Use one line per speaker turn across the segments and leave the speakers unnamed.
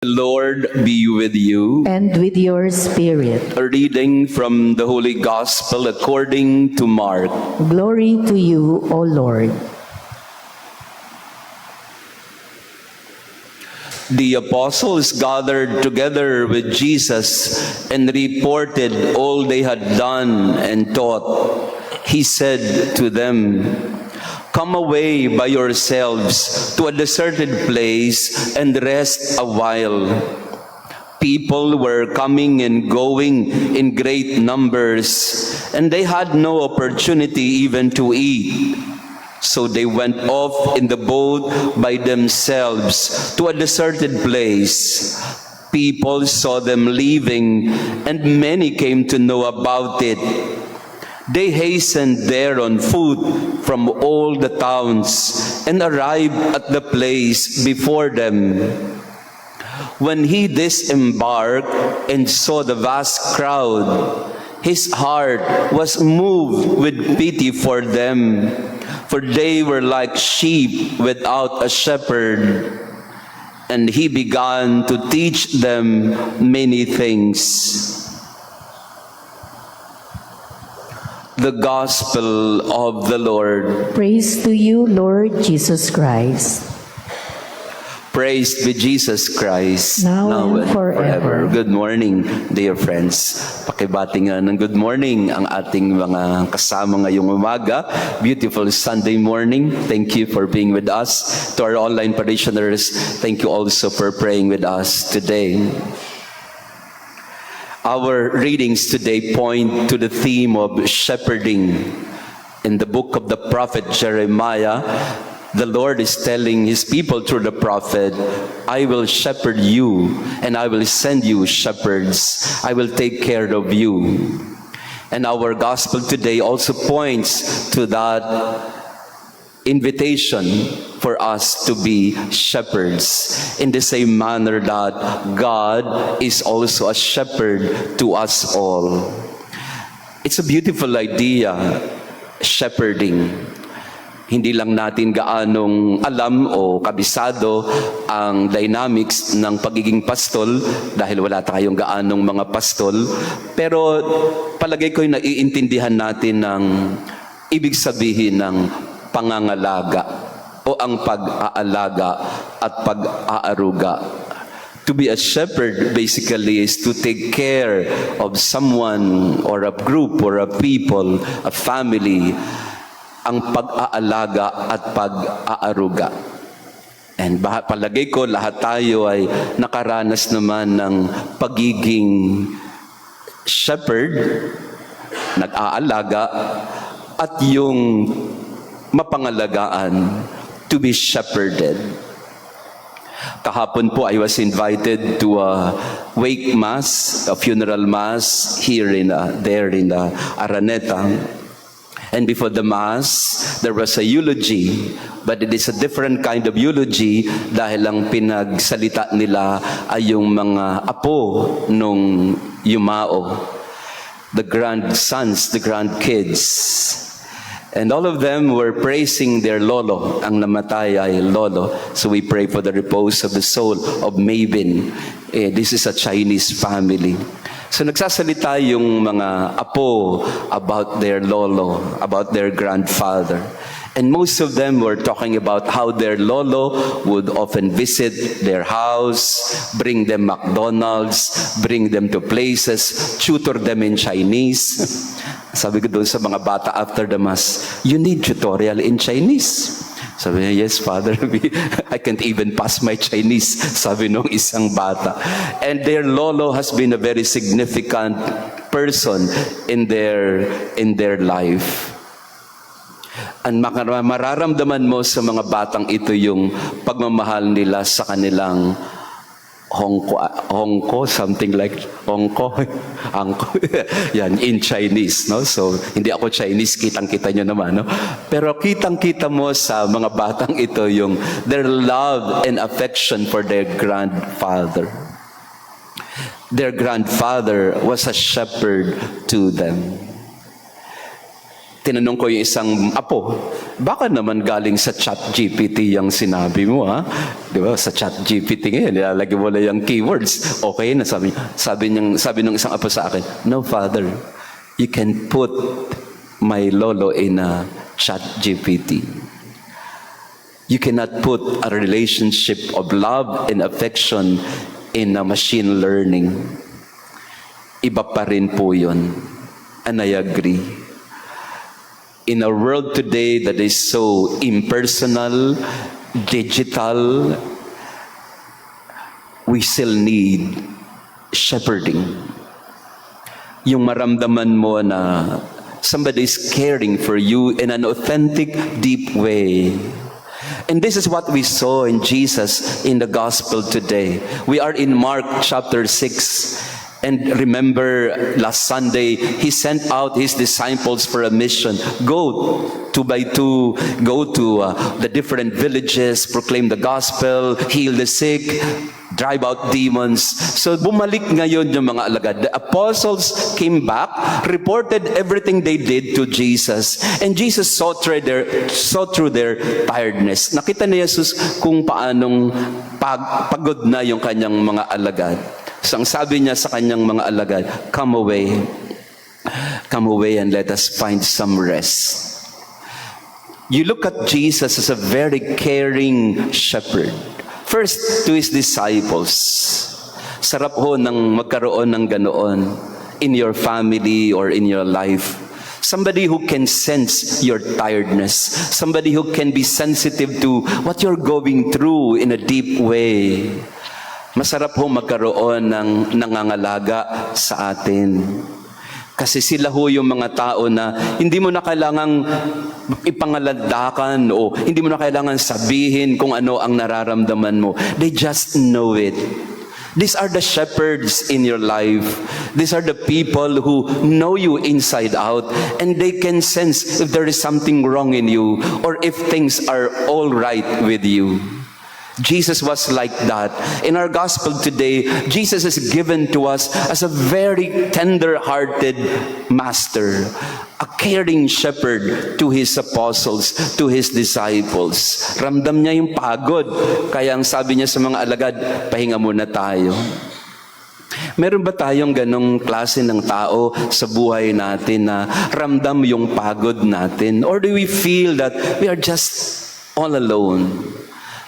The Lord be with you.
And with your spirit.
A reading from the Holy Gospel according to Mark.
Glory to you, O Lord.
The apostles gathered together with Jesus and reported all they had done and taught. He said to them, "Come away by yourselves to a deserted place and rest a while." People were coming and going in great numbers, and they had no opportunity even to eat. So they went off in the boat by themselves to a deserted place. People saw them leaving, and many came to know about it. They hastened there on foot from all the towns and arrived at the place before them. When he disembarked and saw the vast crowd, his heart was moved with pity for them, for they were like sheep without a shepherd. And he began to teach them many things. The Gospel of the Lord.
Praise to you, Lord Jesus Christ.
Praise be Jesus Christ,
Now and forever.
Good morning, dear friends. Pakibati nga ng good morning ang ating mga kasama ngayong umaga. Beautiful Sunday morning. Thank you for being with us. To our online parishioners, thank you also for praying with us today. Our readings today point to the theme of shepherding. In the book of the prophet Jeremiah, the Lord is telling his people through the prophet, "I will shepherd you, and I will send you shepherds. I will take care of you." And our gospel today also points to that invitation for us to be shepherds, in the same manner that God is also a shepherd to us all. It's a beautiful idea, shepherding. Hindi lang natin gaanong alam o kabisado ang dynamics ng pagiging pastol dahil wala tayong gaanong mga pastol, pero palagay ko'y naiintindihan natin ng ibig sabihin ng pangangalaga o ang pag-aalaga at pag-aaruga. To be a shepherd basically is to take care of someone or a group or a people, a family, ang pag-aalaga at pag-aaruga. And palagay ko lahat tayo ay nakaranas naman ng pagiging shepherd, nag-aalaga, at yung mapangalagaan, to be shepherded. Kahapon po I was invited to a wake mass, a funeral mass here in Araneta. And before the mass, there was a eulogy, but it is a different kind of eulogy dahil ang pinagsalita nila ay yung mga apo nung yumao, the grandsons, the grandkids. And all of them were praising their lolo. Ang namatay ay lolo. So we pray for the repose of the soul of Mabin. This is a Chinese family. So nagsasalita yung mga apo about their lolo, about their grandfather. And most of them were talking about how their lolo would often visit their house, bring them McDonald's, bring them to places, tutor them in Chinese. Sabi ko doon sa mga bata after the mass, "You need tutorial in Chinese." Sabi niya, "Yes, Father, I can't even pass my Chinese," sabi nung isang bata. And their lolo has been a very significant person in their life. And mararamdaman mo sa mga batang ito yung pagmamahal nila sa kanilang Hongko, something like Hongko, Angko, yan, in Chinese, no? So, hindi ako Chinese, kitang-kita nyo naman, no? Pero kitang-kita mo sa mga batang ito yung their love and affection for their grandfather. Their grandfather was a shepherd to them. Tinanong ko yung isang apo, baka naman galing sa ChatGPT yung sinabi mo, ha? Di ba? Sa ChatGPT ngayon, nilalagay mo lang yung keywords. Okay na, sabi ng isang apo sa akin, no, Father, you can put my lolo in a ChatGPT. You cannot put a relationship of love and affection in a machine learning. Iba pa rin po yun. And I agree. In a world today that is so impersonal, digital, we still need shepherding. Yung maramdaman mo na somebody is caring for you in an authentic, deep way. And this is what we saw in Jesus in the gospel today. We are in Mark chapter 6. And remember, last Sunday, He sent out His disciples for a mission. Go 2 by 2, go to the different villages, proclaim the gospel, heal the sick, drive out demons. So bumalik ngayon yung mga alagad. The apostles came back, reported everything they did to Jesus. And Jesus saw through their tiredness. Nakita ni Jesus kung paanong pagod na yung kanyang mga alagad. So ang sabi niya sa kanyang mga alagad, come away and let us find some rest. You look at Jesus as a very caring shepherd. First, to His disciples. Sarap ho nang magkaroon ng ganoon in your family or in your life. Somebody who can sense your tiredness. Somebody who can be sensitive to what you're going through in a deep way. Masarap ho magkaroon ng nangangalaga sa atin. Kasi sila ho yung mga tao na hindi mo na kailangang ipangalandakan o hindi mo na kailangan sabihin kung ano ang nararamdaman mo. They just know it. These are the shepherds in your life. These are the people who know you inside out, and they can sense if there is something wrong in you or if things are all right with you. Jesus was like that. In our gospel today, Jesus is given to us as a very tender-hearted master, a caring shepherd to His apostles, to His disciples. Ramdam niya yung pagod, kaya ang sabi niya sa mga alagad, pahinga muna tayo. Meron ba tayong ganong klase ng tao sa buhay natin na ramdam yung pagod natin? Or do we feel that we are just all alone?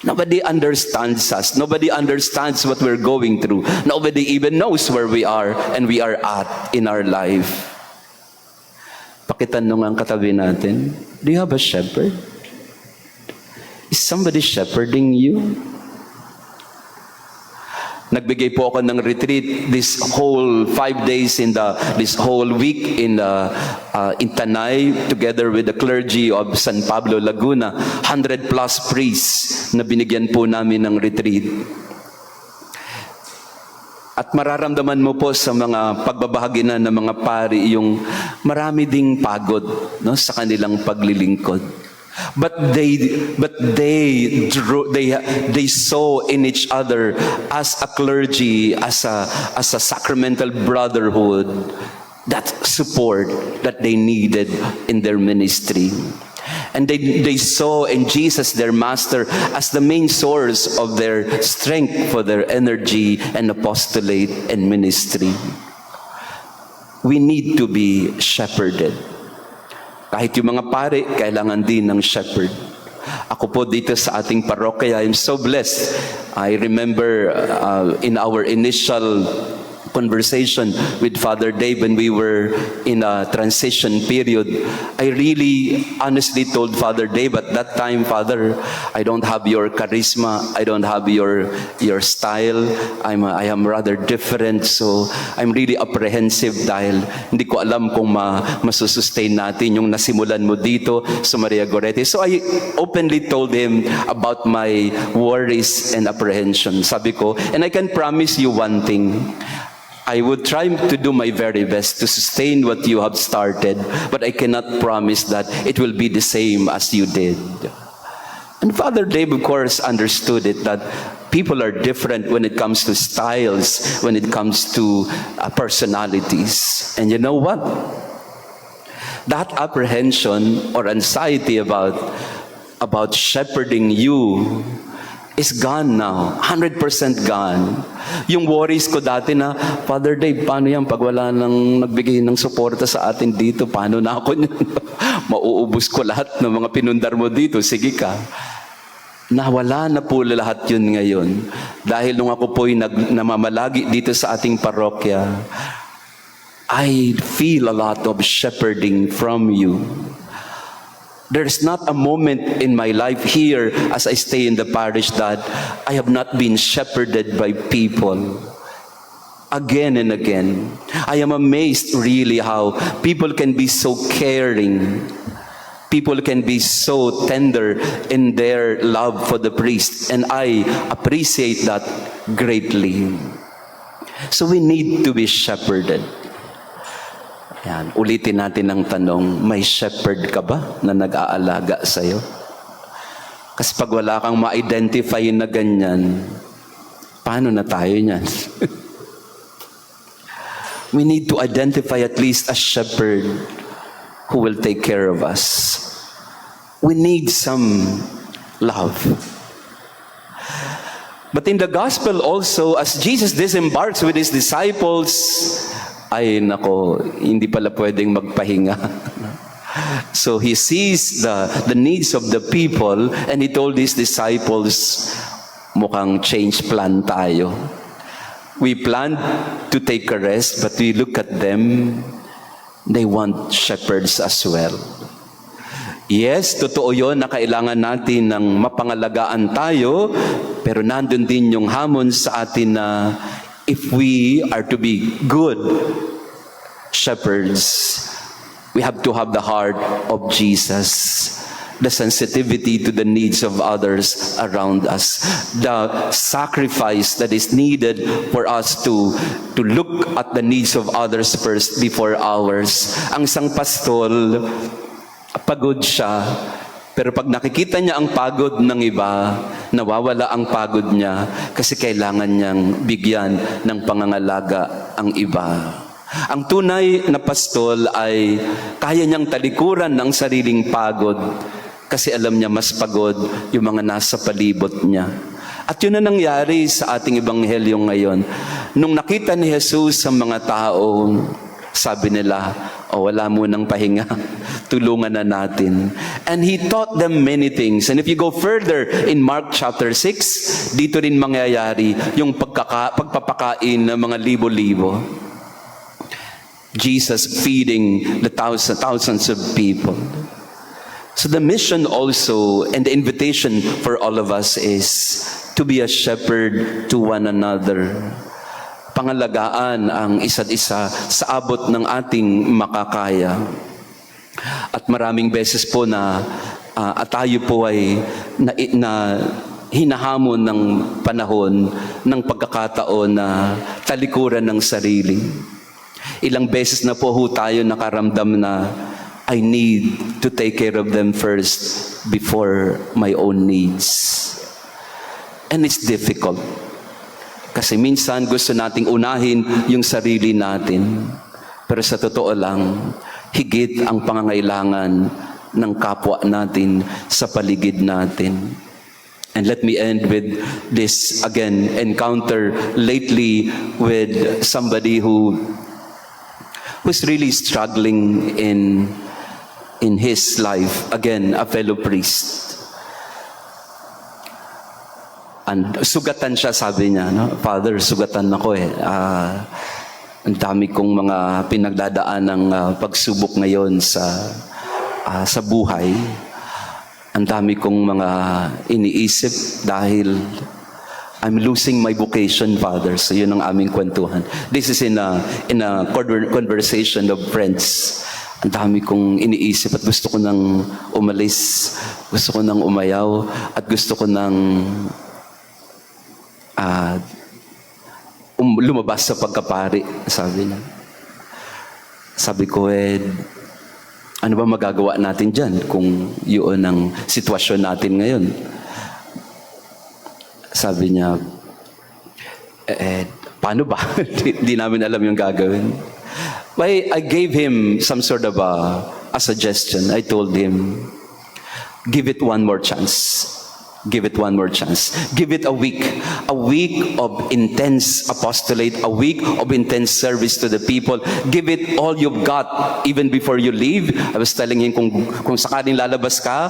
Nobody understands us. Nobody understands what we're going through. Nobody even knows where we are and we are at in our life. Pakitanong ang katabi natin, do you have a shepherd? Is somebody shepherding you? Nagbigay po ako ng retreat this whole 5 days this whole week in Tanay, together with the clergy of San Pablo, Laguna. 100 plus priests na binigyan po namin ng retreat. At mararamdaman mo po sa mga pagbabahagi na ng mga pari yung marami ding pagod, no, sa kanilang paglilingkod. But they saw in each other as a clergy, as a sacramental brotherhood, that support that they needed in their ministry. And they saw in Jesus, their master, as the main source of their strength for their energy and apostolate and ministry. We need to be shepherded. Kahit yung mga pare, kailangan din ng shepherd. Ako po dito sa ating parokya, I'm so blessed. I remember in our initial conversation with Father Dave when we were in a transition period, I really honestly told Father Dave at that time, Father, I don't have your charisma, I don't have your style, I am rather different, so I'm really apprehensive dahil hindi ko alam kung masusustain natin yung nasimulan mo dito sa Maria Gorete. So I openly told him about my worries and apprehension. Sabi ko, and I can promise you one thing, I would try to do my very best to sustain what you have started, but I cannot promise that it will be the same as you did. And Father Dave, of course, understood it, that people are different when it comes to styles, when it comes to personalities. And you know what? that apprehension or anxiety about shepherding you is gone now. 100% gone. Yung worries ko dati na, Father Dave, paano yan pag wala nang nagbigay ng suporta sa atin dito? Paano na ako niyan? Mauubos ko lahat ng mga pinundar mo dito. Sige ka. Nawala na po lahat yun ngayon. Dahil nung ako po'y namamalagi dito sa ating parokya, I feel a lot of shepherding from you. There's not a moment in my life here as I stay in the parish that I have not been shepherded by people. Again and again. I am amazed really how people can be so caring. People can be so tender in their love for the priest. And I appreciate that greatly. So we need to be shepherded. Yan, ulitin natin ang tanong, may shepherd ka ba na nag-aalaga sa'yo? Kasi pag wala kang ma-identify na ganyan, paano na tayo niyan? We need to identify at least a shepherd who will take care of us. We need some love. But in the gospel also, as Jesus disembarks with his disciples, ay nako, hindi pala pwedeng magpahinga. So he sees the needs of the people and he told his disciples, mukhang change plan tayo. We planned to take a rest, but we look at them, they want shepherds as well. Yes, totoo yun na kailangan natin ng mapangalagaan tayo, pero nandun din yung hamon sa atin na if we are to be good shepherds, we have to have the heart of Jesus, the sensitivity to the needs of others around us, the sacrifice that is needed for us to look at the needs of others first before ours. Ang isang pastol, pagod siya, pero pag nakikita niya ang pagod ng iba, nawawala ang pagod niya kasi kailangan niyang bigyan ng pangangalaga ang iba. Ang tunay na pastol ay kaya niyang talikuran ng sariling pagod kasi alam niya mas pagod yung mga nasa palibot niya. At yun na nangyari sa ating ebanghelyo ngayon. Nung nakita ni Jesus sa mga tao, sabi nila, wala munang pahinga. Tulungan na natin. And he taught them many things. And if you go further in Mark chapter 6, dito rin mangyayari yung pagpapakain ng mga libo-libo. Jesus feeding the thousands of people. So the mission also and the invitation for all of us is to be a shepherd to one another. Pangalagaan ang isa't isa sa abot ng ating makakaya. At maraming beses po na tayo po ay na hinahamon ng panahon ng pagkakataon na talikuran ng sarili. Ilang beses na po tayo nakaramdam na I need to take care of them first before my own needs. And it's difficult. Kasi minsan gusto nating unahin yung sarili natin. Pero sa totoo lang, higit ang pangangailangan ng kapwa natin sa paligid natin. And let me end with this again, encounter lately with somebody who's really struggling in his life. Again, a fellow priest. And sugatan siya, sabi niya, no? Father, sugatan ako eh. Ang dami kong mga pinagdadaan ng pagsubok ngayon sa buhay. Ang dami kong mga iniisip dahil I'm losing my vocation, Father. So yun ang aming kwentuhan. This is in a conversation of friends. Ang dami kong iniisip at gusto ko nang umalis, gusto ko nang umayaw, at gusto ko nang lumabas sa pagkapari, sabi niya. Sabi ko, ano ba magagawa natin dyan kung yun ang sitwasyon natin ngayon? Sabi niya, paano ba? Di namin alam yung gagawin. Why, I gave him some sort of a a suggestion. I told him, give it one more chance. Give it one more chance. Give it a week. A week of intense apostolate, a week of intense service to the people. Give it all you've got even before you leave. I was telling him, kung sakaling lalabas ka,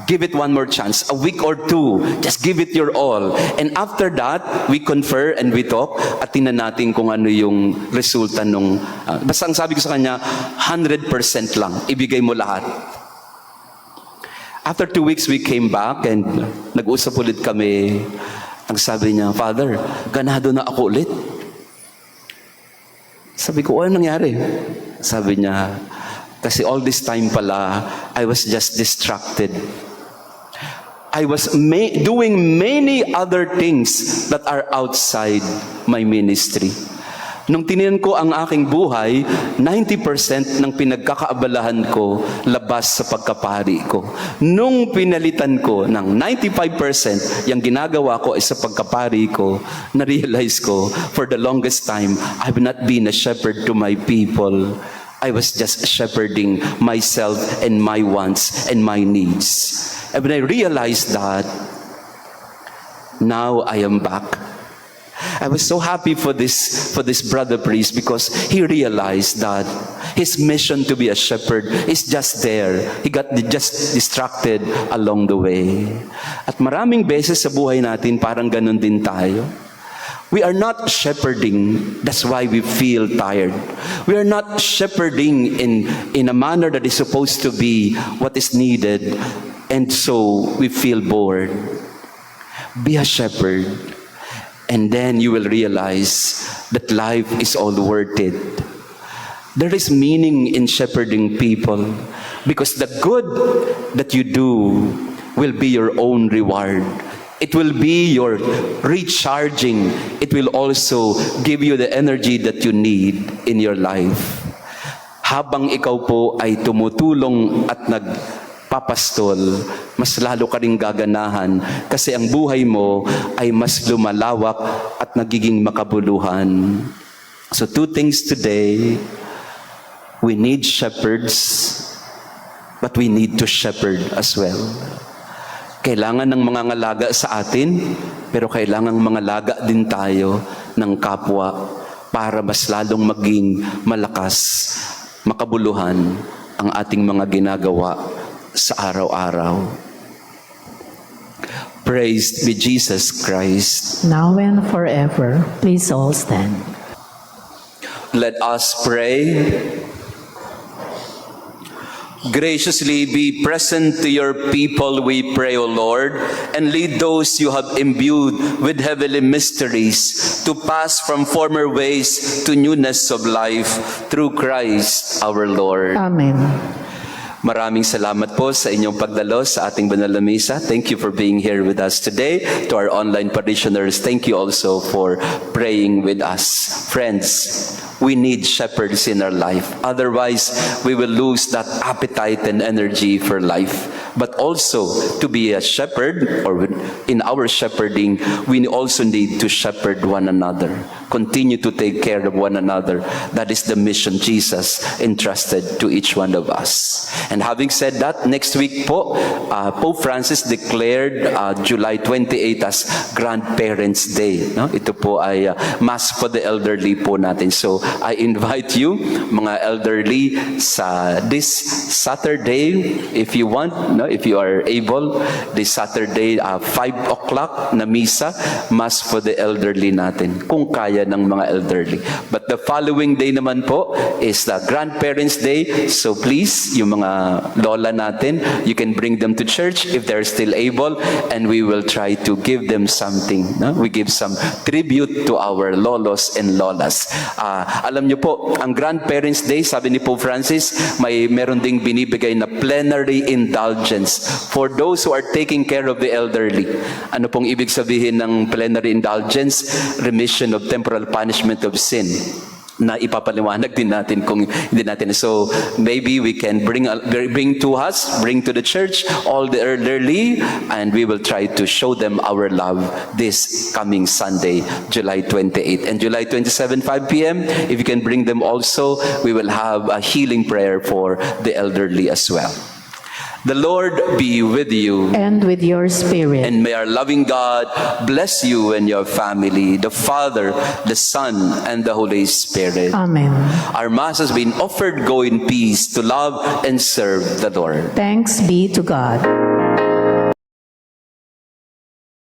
give it one more chance. A week or two. Just give it your all. And after that, we confer and we talk at tingnan natin kung ano yung resulta nung... basta ang sabi ko sa kanya, 100% lang. Ibigay mo lahat. After 2 weeks, we came back and nag-usap ulit kami. Ang sabi niya, Father, ganado na ako ulit. Sabi ko, ano nangyari? Sabi niya, kasi all this time pala, I was just distracted. I was doing many other things that are outside my ministry. Nung tininan ko ang aking buhay, 90% ng pinagkakaabalahan ko labas sa pagkapari ko. Nung pinalitan ko ng 95% yung ginagawa ko ay sa pagkapari ko, na-realize ko, for the longest time, I've not been a shepherd to my people. I was just shepherding myself and my wants and my needs. And when I realized that, now I am back. I was so happy for this brother priest because he realized that his mission to be a shepherd is just there. He got just distracted along the way. At maraming beses sa buhay natin, parang ganun din tayo. We are not shepherding, that's why we feel tired. We are not shepherding in a manner that is supposed to be what is needed, and so we feel bored. Be a shepherd. And then you will realize that life is all worth it. There is meaning in shepherding people because the good that you do will be your own reward. It will be your recharging. It will also give you the energy that you need in your life. Habang ikaw po ay tumutulong at nagpapastol, mas lalo ka ring gaganahan kasi ang buhay mo ay mas lumalawak at nagiging makabuluhan. So 2 things today, we need shepherds, but we need to shepherd as well. Kailangan ng mga ngalaga sa atin, pero kailangan mga laga din tayo ng kapwa para mas lalong maging malakas, makabuluhan ang ating mga ginagawa sa araw-araw. Praised be Jesus Christ.
Now and forever. Please all stand.
Let us pray. Graciously be present to your people, we pray, O Lord, and lead those you have imbued with heavenly mysteries to pass from former ways to newness of life through Christ our Lord.
Amen.
Maraming salamat po sa inyong pagdalo sa ating banal na misa. Thank you for being here with us today. To our online parishioners, thank you also for praying with us. Friends, we need shepherds in our life. Otherwise, we will lose that appetite and energy for life. But also, to be a shepherd, or in our shepherding, we also need to shepherd one another. Continue to take care of one another. That is the mission Jesus entrusted to each one of us. And having said that, next week po, Pope Francis declared July 28 as Grandparents' Day. No? Ito po ay Mass for the elderly po natin. So I invite you, mga elderly, sa this Saturday, if you want, no, if you are able, this Saturday, 5 o'clock na misa, Mass for the elderly natin, kung kaya ng mga elderly. But the following day naman po is the Grandparents' Day. So please, yung mga lola natin, you can bring them to church if they're still able, and we will try to give them something. No? We give some tribute to our lolos and lolas. Alam niyo po, ang Grandparents' Day, sabi ni Pope Francis, meron ding binibigay na plenary indulgence for those who are taking care of the elderly. Ano pong ibig sabihin ng plenary indulgence? Remission of temporal punishment of sin. na ipapaliwanag din natin kung hindi natin. So maybe we can bring to the church all the elderly, and we will try to show them our love this coming Sunday, July 28. And July 27, 5 p.m., if you can bring them also, we will have a healing prayer for the elderly as well. The Lord be with you.
And with your spirit.
And may our loving God bless you and your family, the Father, the Son, and the Holy Spirit.
Amen.
Our Mass has been offered. Go in peace to love and serve the Lord.
Thanks be to God.